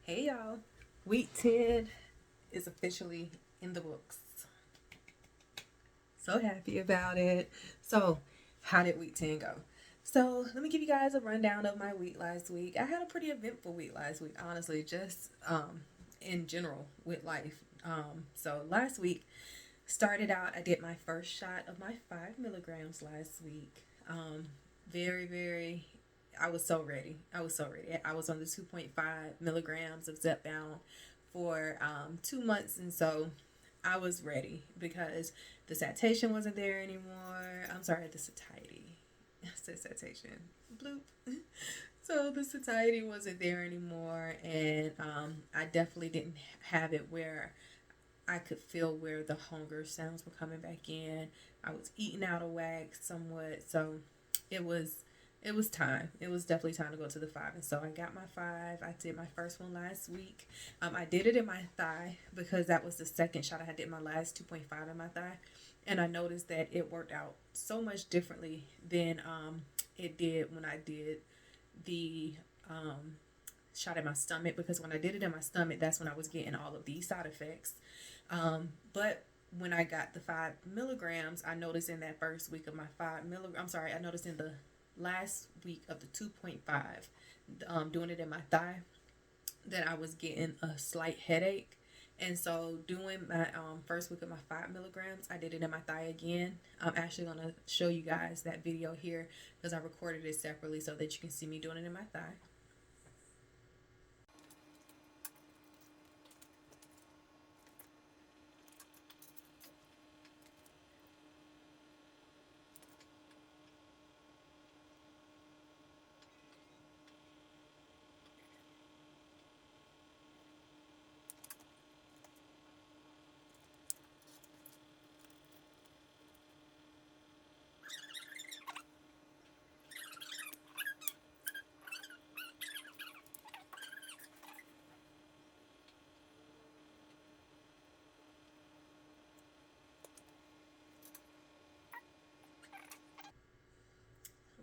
Hey y'all, week 10 is officially in the books. So happy about it. So, how did week 10 go? So, let me give you guys a rundown of my week last week. I had a pretty eventful week last week, honestly, just in general with life. So, last week started out, I did my first shot of my 5 milligrams last week. Very, very I was so ready. I was so ready. I was on the 2.5 milligrams of ZEPBOUND for 2 months, and so I was ready because the satiation wasn't there anymore. I'm sorry, the satiety. I said satiation. Bloop. So the satiety wasn't there anymore, and I definitely didn't have it where I could feel where the hunger sounds were coming back in. I was eating out of whack somewhat, so it was it was time. It was definitely time to go to the 5, and so I got my 5. I did my first one last week. I did it in my thigh because that was the second shot. I did my last 2.5 in my thigh, and I noticed that it worked out so much differently than it did when I did the shot in my stomach, because when I did it in my stomach, that's when I was getting all of these side effects. But when I got the 5 milligrams, I noticed in that first week of my 5 milligram, I'm sorry, I noticed in the last week of the 2.5, doing it in my thigh, that I was getting a slight headache. And so, doing my first week of my 5 milligrams, I did it in my thigh again. I'm actually going to show you guys that video here because I recorded it separately so that you can see me doing it in my thigh.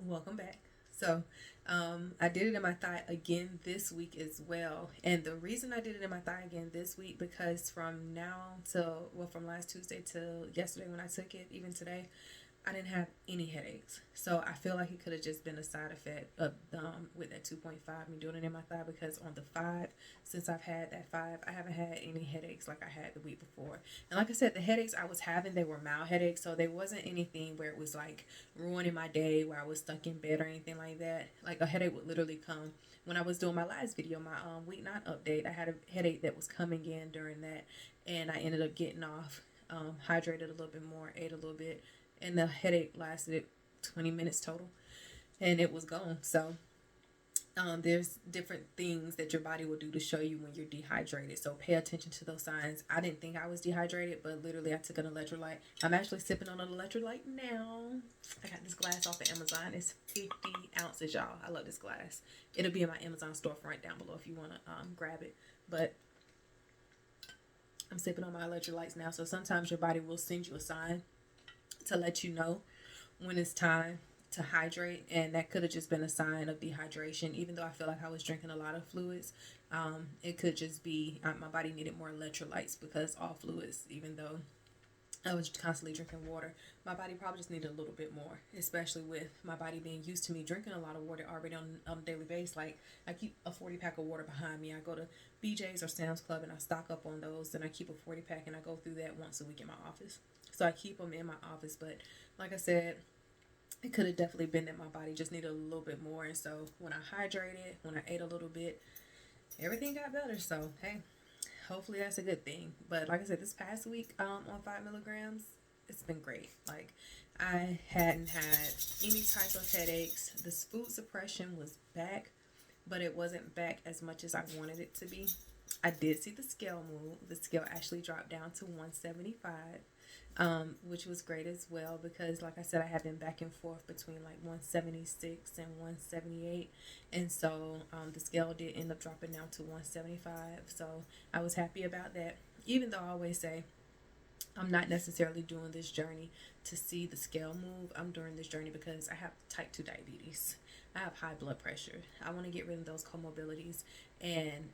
Welcome back. So, I did it in my thigh again this week as well. And the reason I did it in my thigh again this week, because from now till, well, from last Tuesday till yesterday when I took it, even today, I didn't have any headaches. So I feel like it could have just been a side effect of with that 2.5, me doing it in my thigh, because on the 5, since I've had that 5, I haven't had any headaches like I had the week before. And like I said, the headaches I was having, they were mild headaches, so there wasn't anything where it was like ruining my day, where I was stuck in bed or anything like that. Like a headache would literally come when I was doing my last video, my week 9 update. I had a headache that was coming in during that, and I ended up getting off, hydrated a little bit more, ate a little bit, and the headache lasted 20 minutes total, and it was gone. So there's different things that your body will do to show you when you're dehydrated, so pay attention to those signs. I didn't think I was dehydrated, but literally I took an electrolyte. I'm actually sipping on an electrolyte now. I got this glass off of Amazon. It's 50 ounces, y'all. I love this glass. It'll be in my Amazon storefront down below if you want to grab it. But I'm sipping on my electrolytes now, so sometimes your body will send you a sign to let you know when it's time to hydrate, and that could have just been a sign of dehydration. Even though I feel like I was drinking a lot of fluids, it could just be my body needed more electrolytes, because all fluids, even though I was constantly drinking water, my body probably just needed a little bit more, especially with my body being used to me drinking a lot of water already on a daily basis. Like, I keep a 40 pack of water behind me. I go to BJ's or Sam's Club and I stock up on those. Then I keep a 40 pack and I go through that once a week in my office. So I keep them in my office. But like I said, it could have definitely been that my body just needed a little bit more. And so when I hydrated, when I ate a little bit, everything got better. So, hey, hopefully that's a good thing. But like I said, this past week on 5 milligrams, it's been great. Like, I hadn't had any type of headaches. This food suppression was back, but it wasn't back as much as I wanted it to be. I did see the scale move. The scale actually dropped down to 175, which was great as well, because, like I said, I have been back and forth between like 176 and 178. And so the scale did end up dropping down to 175. So I was happy about that, even though I always say I'm not necessarily doing this journey to see the scale move. I'm doing this journey because I have type 2 diabetes. I have high blood pressure. I want to get rid of those comorbidities. And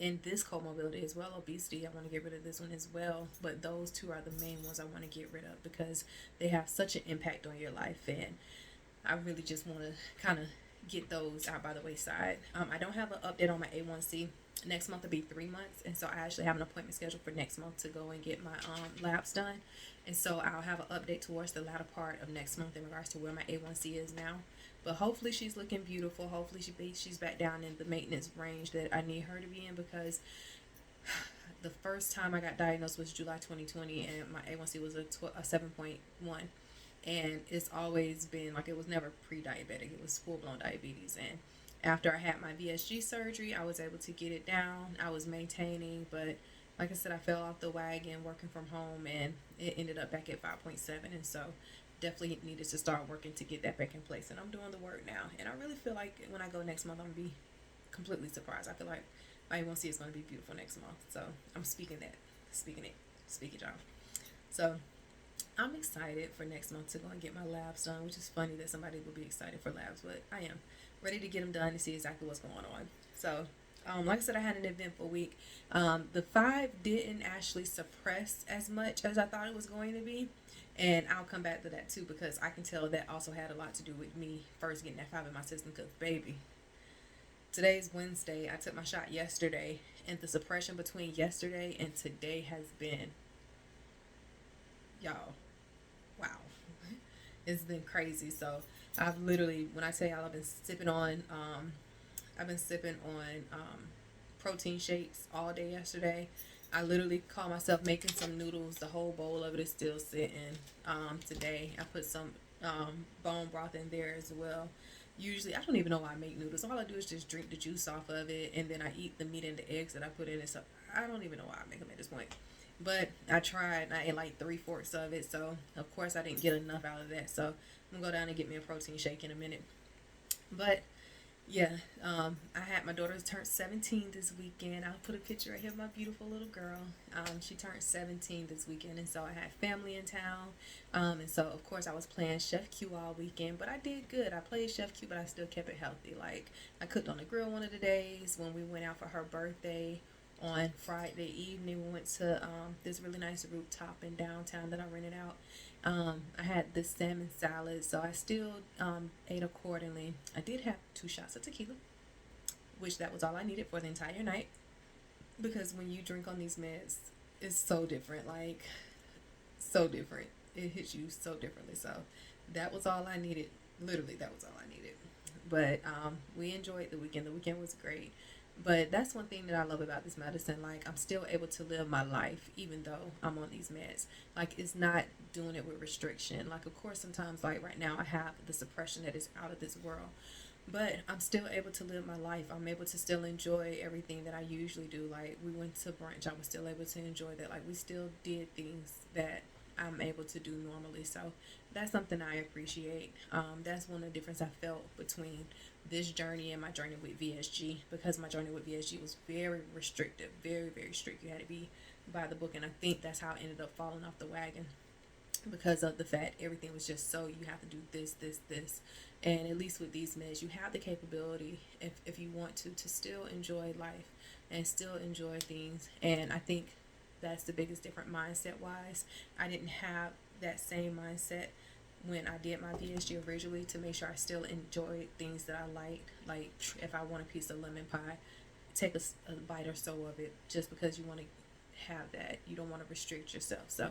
in this comorbidity as well, obesity, I want to get rid of this one as well. But those two are the main ones I want to get rid of because they have such an impact on your life, and I really just want to kind of get those out by the wayside. I don't have an update on my A1C. Next month will be 3 months, and so I actually have an appointment scheduled for next month to go and get my labs done, and so I'll have an update towards the latter part of next month in regards to where my A1C is now. But hopefully she's looking beautiful. Hopefully she's back down in the maintenance range that I need her to be in, because the first time I got diagnosed was July 2020, and my A1C was a 7.1. And it's always been like, it was never pre-diabetic, it was full-blown diabetes. And after I had my VSG surgery, I was able to get it down. I was maintaining, but like I said, I fell off the wagon working from home, and it ended up back at 5.7. And so definitely needed to start working to get that back in place, and I'm doing the work now. And I really feel like when I go next month, I'm gonna be completely surprised. I feel like my A1C is gonna be beautiful next month, so I'm speaking it, y'all. So I'm excited for next month to go and get my labs done, which is funny that somebody would be excited for labs, but I am ready to get them done and see exactly what's going on. So like I said, I had an eventful week. The 5 didn't actually suppress as much as I thought it was going to be. And I'll come back to that too, because I can tell that also had a lot to do with me first getting that 5 in my system. Because, baby, today's Wednesday. I took my shot yesterday, and the suppression between yesterday and today has been, y'all, wow. It's been crazy. So I've literally, when I tell y'all, I've been sipping on protein shakes all day yesterday. I literally caught myself making some noodles. The whole bowl of it is still sitting. Today I put some bone broth in there as well. Usually, I don't even know why I make noodles. All I do is just drink the juice off of it, and then I eat the meat and the eggs that I put in it. So I don't even know why I make them at this point. But I tried, and I ate like 3 forks of it. So of course I didn't get enough out of that. So I'm gonna go down and get me a protein shake in a minute. But yeah, I had my daughter turn 17 this weekend. I'll put a picture right here of my beautiful little girl. She turned 17 this weekend, and so I had family in town. And so, of course, I was playing Chef Q all weekend, but I did good. I played Chef Q, but I still kept it healthy. Like, I cooked on the grill one of the days when we went out for her birthday. On Friday evening, we went to this really nice rooftop in downtown that I rented out. I had this salmon salad, so I still ate accordingly. I did have 2 shots of tequila, which that was all I needed for the entire night, because when you drink on these meds, it's so different, like so different. It hits you so differently. So that was all I needed. Literally, that was all I needed. But we enjoyed the weekend. The weekend was great. But that's one thing that I love about this medicine. Like, I'm still able to live my life even though I'm on these meds. Like, it's not doing it with restriction. Like, of course, sometimes, like right now, I have the suppression that is out of this world. But I'm still able to live my life. I'm able to still enjoy everything that I usually do. Like, we went to brunch. I was still able to enjoy that. Like, we still did things that I'm able to do normally. So that's something I appreciate. That's one of the difference I felt between this journey and my journey with VSG, because my journey with VSG was very restrictive, very, very strict. You had to be by the book, and I think that's how I ended up falling off the wagon, because of the fact everything was just so, you have to do this, and at least with these meds, you have the capability, if you want to still enjoy life and still enjoy things. And I think that's the biggest difference mindset wise. I didn't have that same mindset when I did my VSG originally, to make sure I still enjoyed things that I liked. Like, if I want a piece of lemon pie, take a bite or so of it, just because you want to have that. You don't want to restrict yourself. So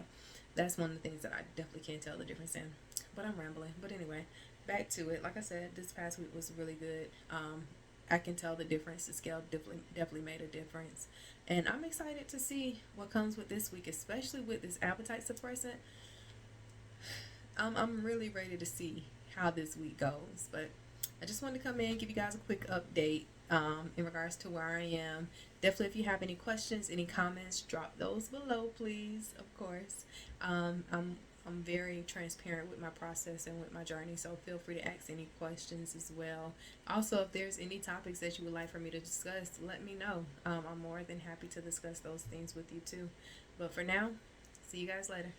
that's one of the things that I definitely can't tell the difference in. But I'm rambling. But anyway, back to it. Like I said, this past week was really good. I can tell the difference. The scale definitely made a difference. And I'm excited to see what comes with this week, especially with this appetite suppressant. I'm really ready to see how this week goes. But I just wanted to come in and give you guys a quick update in regards to where I am. Definitely, if you have any questions, any comments, drop those below, please. Of course, I'm very transparent with my process and with my journey, so feel free to ask any questions as well. Also, if there's any topics that you would like for me to discuss, let me know. I'm more than happy to discuss those things with you too. But for now, see you guys later.